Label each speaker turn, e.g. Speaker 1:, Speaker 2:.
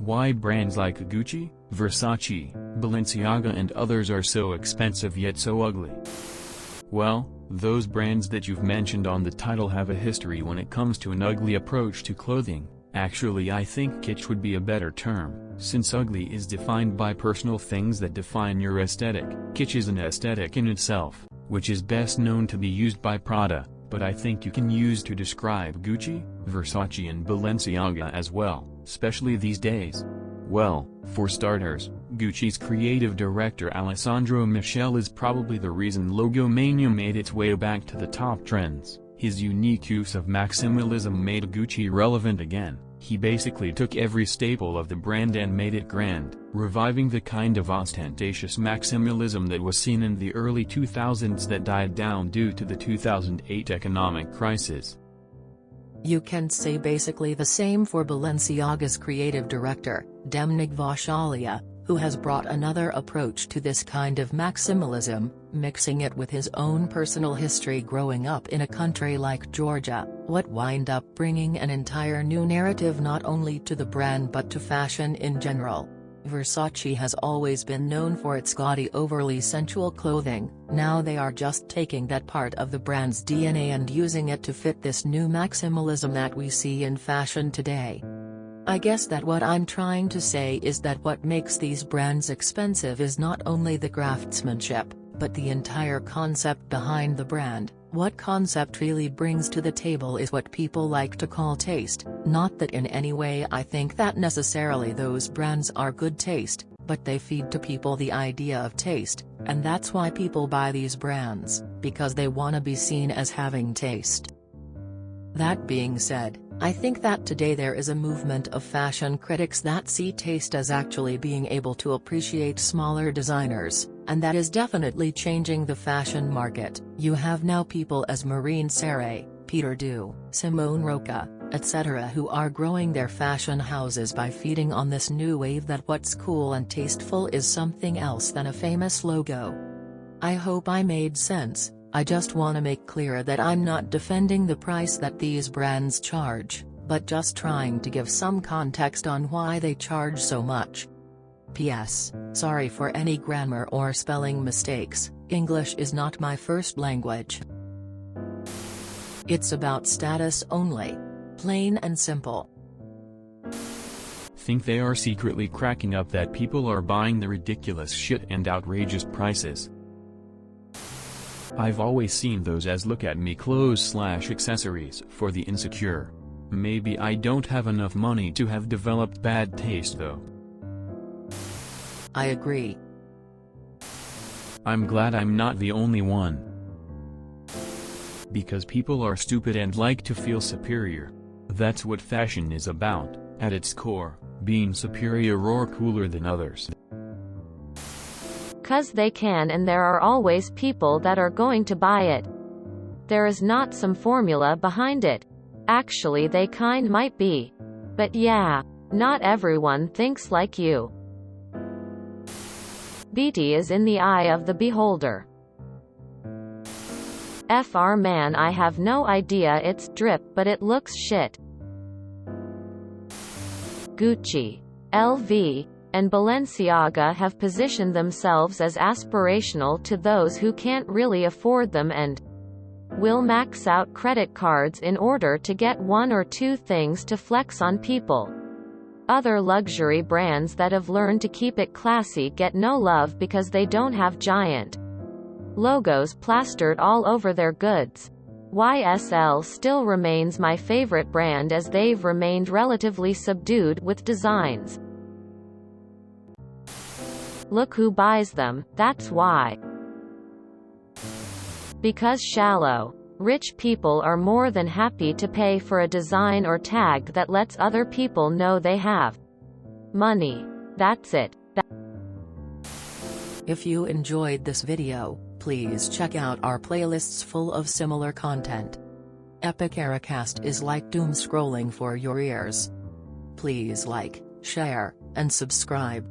Speaker 1: Why brands like Gucci, Versace, Balenciaga and others are so expensive yet so ugly? Well, those brands that you've mentioned on the title have a history when it comes to an ugly approach to clothing. Actually, I think kitsch would be a better term, since ugly is defined by personal things that define your aesthetic. Kitsch is an aesthetic in itself, which is best known to be used by Prada, but I think you can use to describe Gucci, Versace and Balenciaga as well, especially these days. Well, for starters, Gucci's creative director Alessandro Michele is probably the reason logomania made its way back to the top trends. His unique use of maximalism made Gucci relevant again. He basically took every staple of the brand and made it grand, reviving the kind of ostentatious maximalism that was seen in the early 2000s that died down due to the 2008 economic crisis.
Speaker 2: You can say basically the same for Balenciaga's creative director, Demnig Vashalia, who has brought another approach to this kind of maximalism, mixing it with his own personal history growing up in a country like Georgia, what wind up bringing an entire new narrative not only to the brand but to fashion in general. Versace has always been known for its gaudy overly sensual clothing. Now they are just taking that part of the brand's DNA and using it to fit this new maximalism that we see in fashion today. I guess that what I'm trying to say is that what makes these brands expensive is not only the craftsmanship, but the entire concept behind the brand. What concept really brings to the table is what people like to call taste. Not that in any way I think that necessarily those brands are good taste, but they feed to people the idea of taste, and that's why people buy these brands, because they want to be seen as having taste. That being said, I think that today there is a movement of fashion critics that see taste as actually being able to appreciate smaller designers, and that is definitely changing the fashion market. You have now people as Marine Serre, Peter Du, Simone Roca, etc. who are growing their fashion houses by feeding on this new wave that what's cool and tasteful is something else than a famous logo. I hope I made sense. I just want to make clear that I'm not defending the price that these brands charge, but just trying to give some context on why they charge so much. P.S. Sorry for any grammar or spelling mistakes, English is not my first language. It's about status only. Plain and simple.
Speaker 1: Think they are secretly cracking up that people are buying the ridiculous shit and outrageous prices. I've always seen those as look-at-me clothes/accessories for the insecure. Maybe I don't have enough money to have developed bad taste though.
Speaker 2: I agree.
Speaker 1: I'm glad I'm not the only one. Because people are stupid and like to feel superior. That's what fashion is about, at its core, being superior or cooler than others.
Speaker 3: 'Cause they can, and there are always people that are going to buy it. There is not some formula behind it. Actually they kind might be. But yeah, not everyone thinks like you. Beauty is in the eye of the beholder. FR man, I have no idea it's drip but it looks shit. Gucci, LV, and Balenciaga have positioned themselves as aspirational to those who can't really afford them and will max out credit cards in order to get one or two things to flex on people. Other luxury brands that have learned to keep it classy get no love because they don't have giant logos plastered all over their goods. YSL still remains my favorite brand as they've remained relatively subdued with designs. Look who buys them, that's why. Because shallow, rich people are more than happy to pay for a design or tag that lets other people know they have money. That's it.
Speaker 2: If you enjoyed this video, please check out our playlists full of similar content. Epic Ericast is like doom scrolling for your ears. Please like, share, and subscribe.